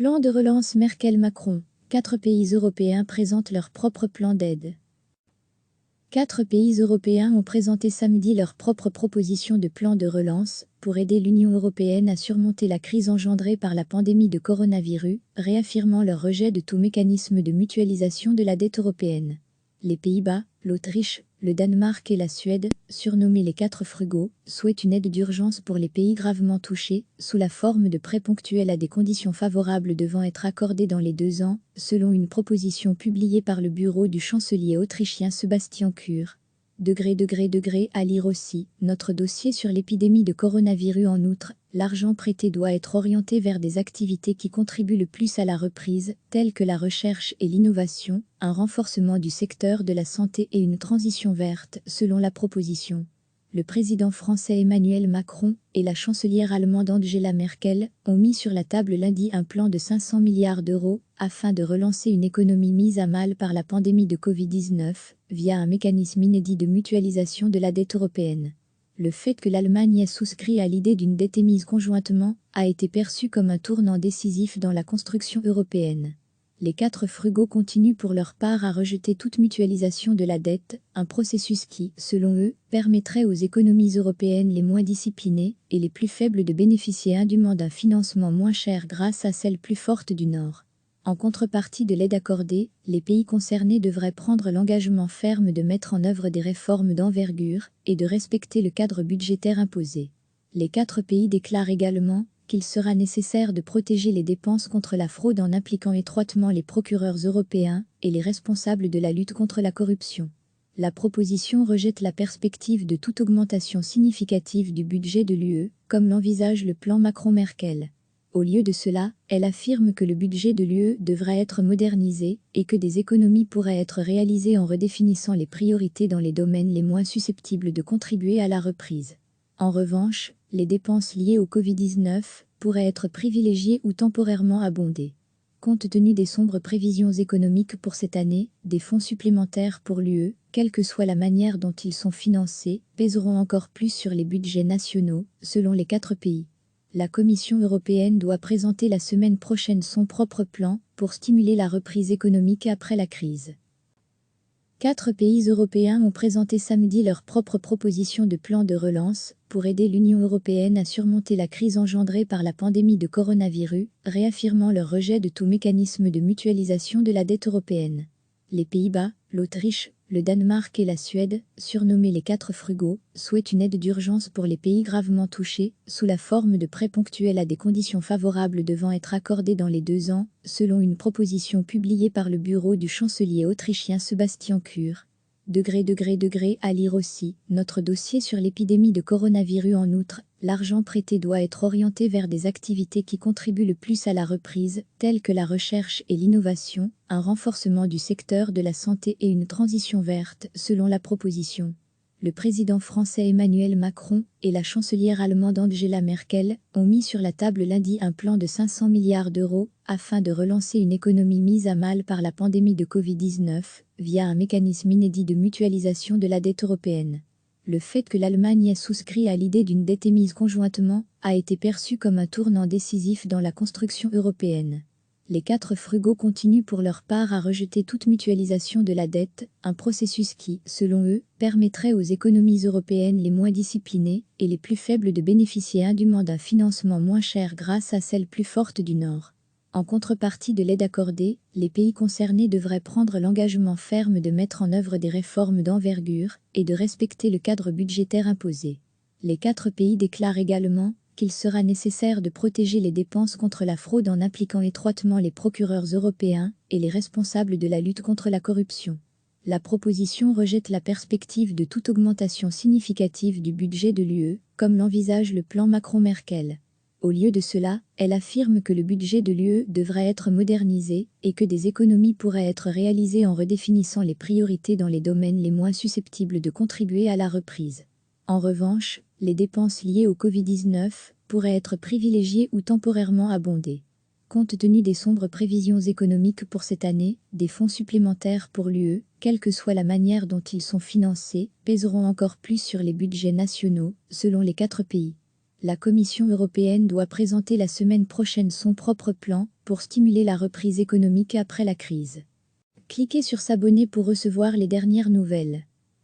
Plan de relance Merkel-Macron. 4 pays européens présentent leur propre plan d'aide. 4 pays européens ont présenté samedi leur propre proposition de plan de relance pour aider l'Union européenne à surmonter la crise engendrée par la pandémie de coronavirus, réaffirmant leur rejet de tout mécanisme de mutualisation de la dette européenne. Les Pays-Bas, l'Autriche, le Danemark et la Suède, surnommés les 4 frugaux, souhaitent une aide d'urgence pour les pays gravement touchés, sous la forme de prêts ponctuels à des conditions favorables devant être accordées dans les 2 ans, selon une proposition publiée par le bureau du chancelier autrichien Sebastian Kurz. À lire aussi, notre dossier sur l'épidémie de coronavirus. En outre, l'argent prêté doit être orienté vers des activités qui contribuent le plus à la reprise, telles que la recherche et l'innovation, un renforcement du secteur de la santé et une transition verte, selon la proposition. Le président français Emmanuel Macron et la chancelière allemande Angela Merkel ont mis sur la table lundi un plan de 500 milliards d'euros afin de relancer une économie mise à mal par la pandémie de Covid-19 via un mécanisme inédit de mutualisation de la dette européenne. Le fait que l'Allemagne ait souscrit à l'idée d'une dette émise conjointement a été perçu comme un tournant décisif dans la construction européenne. Les 4 frugaux continuent pour leur part à rejeter toute mutualisation de la dette, un processus qui, selon eux, permettrait aux économies européennes les moins disciplinées et les plus faibles de bénéficier indûment d'un financement moins cher grâce à celles plus fortes du Nord. En contrepartie de l'aide accordée, les pays concernés devraient prendre l'engagement ferme de mettre en œuvre des réformes d'envergure et de respecter le cadre budgétaire imposé. Les 4 pays déclarent également qu'il sera nécessaire de protéger les dépenses contre la fraude en impliquant étroitement les procureurs européens et les responsables de la lutte contre la corruption. La proposition rejette la perspective de toute augmentation significative du budget de l'UE, comme l'envisage le plan Macron-Merkel. Au lieu de cela, elle affirme que le budget de l'UE devrait être modernisé et que des économies pourraient être réalisées en redéfinissant les priorités dans les domaines les moins susceptibles de contribuer à la reprise. En revanche, les dépenses liées au Covid-19 pourraient être privilégiées ou temporairement abondées. Compte tenu des sombres prévisions économiques pour cette année, des fonds supplémentaires pour l'UE, quelle que soit la manière dont ils sont financés, pèseront encore plus sur les budgets nationaux, selon les 4 pays. La Commission européenne doit présenter la semaine prochaine son propre plan pour stimuler la reprise économique après la crise. 4 pays européens ont présenté samedi leur propre proposition de plan de relance pour aider l'Union européenne à surmonter la crise engendrée par la pandémie de coronavirus, réaffirmant leur rejet de tout mécanisme de mutualisation de la dette européenne. Les Pays-Bas, l'Autriche, le Danemark et la Suède, surnommés les 4 frugaux, souhaitent une aide d'urgence pour les pays gravement touchés, sous la forme de prêts ponctuels à des conditions favorables devant être accordées dans les 2 ans, selon une proposition publiée par le bureau du chancelier autrichien Sebastian Kurz. À lire aussi, notre dossier sur l'épidémie de coronavirus. En outre, l'argent prêté doit être orienté vers des activités qui contribuent le plus à la reprise, telles que la recherche et l'innovation, un renforcement du secteur de la santé et une transition verte, selon la proposition. Le président français Emmanuel Macron et la chancelière allemande Angela Merkel ont mis sur la table lundi un plan de 500 milliards d'euros afin de relancer une économie mise à mal par la pandémie de Covid-19 via un mécanisme inédit de mutualisation de la dette européenne. Le fait que l'Allemagne ait souscrit à l'idée d'une dette émise conjointement a été perçu comme un tournant décisif dans la construction européenne. Les 4 frugaux continuent pour leur part à rejeter toute mutualisation de la dette, un processus qui, selon eux, permettrait aux économies européennes les moins disciplinées et les plus faibles de bénéficier indûment d'un financement moins cher grâce à celles plus fortes du Nord. En contrepartie de l'aide accordée, les pays concernés devraient prendre l'engagement ferme de mettre en œuvre des réformes d'envergure et de respecter le cadre budgétaire imposé. Les 4 pays déclarent également qu'il sera nécessaire de protéger les dépenses contre la fraude en impliquant étroitement les procureurs européens et les responsables de la lutte contre la corruption. La proposition rejette la perspective de toute augmentation significative du budget de l'UE, comme l'envisage le plan Macron-Merkel. Au lieu de cela, elle affirme que le budget de l'UE devrait être modernisé et que des économies pourraient être réalisées en redéfinissant les priorités dans les domaines les moins susceptibles de contribuer à la reprise. En revanche, les dépenses liées au Covid-19 pourraient être privilégiées ou temporairement abondées. Compte tenu des sombres prévisions économiques pour cette année, des fonds supplémentaires pour l'UE, quelle que soit la manière dont ils sont financés, pèseront encore plus sur les budgets nationaux, selon les 4 pays. la Commission européenne doit présenter la semaine prochaine son propre plan pour stimuler la reprise économique après la crise. Cliquez sur s'abonner pour recevoir les dernières nouvelles.